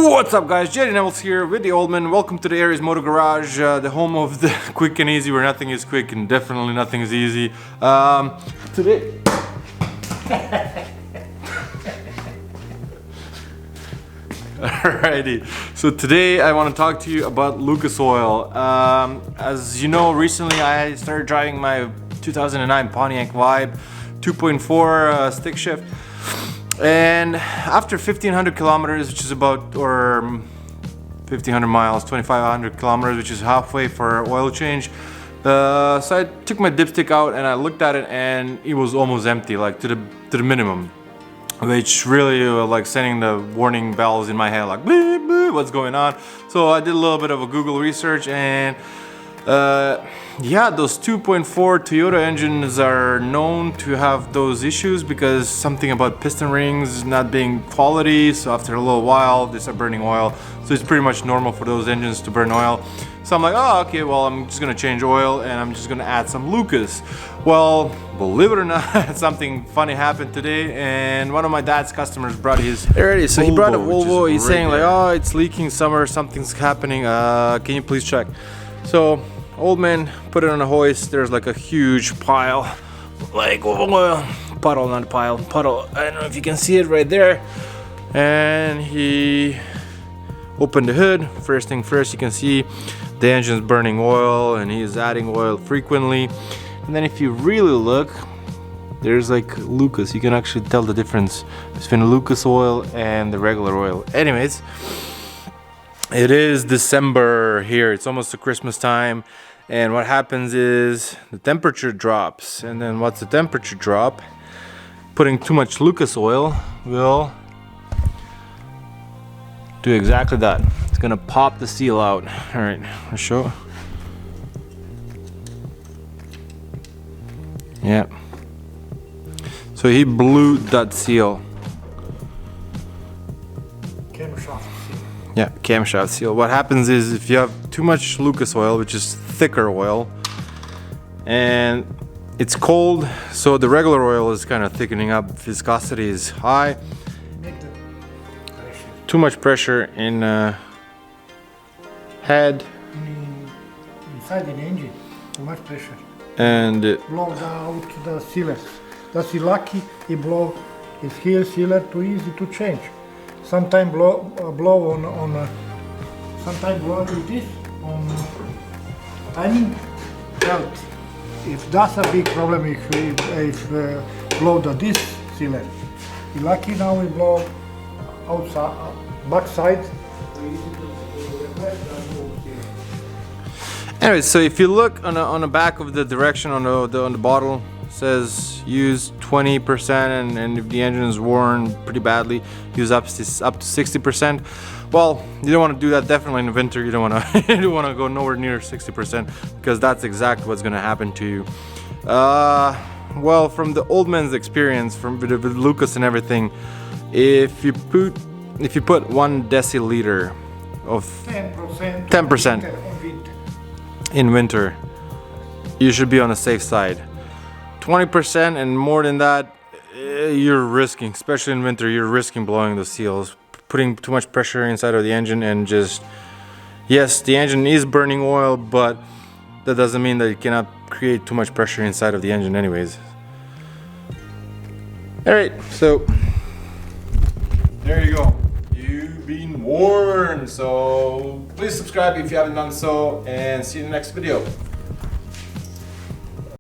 What's up guys, JD Nevels here with the Old Man. Welcome to the Aries Motor Garage, the home of the quick and easy, where nothing is quick and definitely nothing is easy. Today... Alrighty, so today I want to talk to you about Lucas Oil. As you know, recently I started driving my 2009 Pontiac Vibe 2.4 stick shift. And after 1500 kilometers, which is about, or 1500 miles, 2500 kilometers, which is halfway for oil change, so I took my dipstick out and I looked at it and it was almost empty, like to the minimum, which really like sending the warning bells in my head, like beep, beep, what's going on. So I did a little bit of a Google research, and yeah, those 2.4 Toyota engines are known to have those issues because something about piston rings not being quality. So after a little while they start burning oil, so it's pretty much normal for those engines to burn oil. So I'm like, oh okay, well I'm just gonna change oil and I'm just gonna add some Lucas. Well, believe it or not, something funny happened today, and one of my dad's customers brought his... There it is. So he brought a Volvo. He's saying like, oh, it's leaking somewhere, something's happening, can you please check? So Old Man put it on a hoist. There's like a huge pile, like oil, puddle, not pile, puddle. I don't know if you can see it right there. And he opened the hood. First thing first, you can see the engine's burning oil, and he's adding oil frequently. And then if you really look, there's like Lucas. You can actually tell the difference between Lucas oil and the regular oil. Anyways, it is December here. It's almost the Christmas time. And what happens is the temperature drops. And then what's the temperature drop? Putting too much Lucas oil will do exactly that. It's gonna pop the seal out. All right, I'll show. Yeah. So he blew that seal. Camshaft seal. Yeah, camshaft seal. What happens is if you have too much Lucas oil, which is thicker oil, and it's cold, so the regular oil is kind of thickening up, viscosity is high, too much pressure in head, inside the engine, too much pressure, and blow out the sealers. That's lucky he blow his heel sealer too easy to change. Sometimes blow on sometimes blow with this on timing belt. If that's a big problem, if blow the this sealer. He lucky now we blow outside, backside. anyway, so if you look on the back of the direction on the bottle, it says use 20%, and if the engine is worn pretty badly, use up to 60%. Well, you don't want to do that. Definitely in the winter, you don't want to you don't want to go nowhere near 60%, because that's exactly what's going to happen to you. Well, from the Old Man's experience, from with Lucas and everything, if you put 1 deciliter of 10% in winter, you should be on the safe side. 20% and more than that, you're risking, especially in winter, you're risking blowing the seals, putting too much pressure inside of the engine, and just, yes, the engine is burning oil, but that doesn't mean that you cannot create too much pressure inside of the engine anyways. Alright, so there you go. You've been warned. So please subscribe if you haven't done so, and see you in the next video.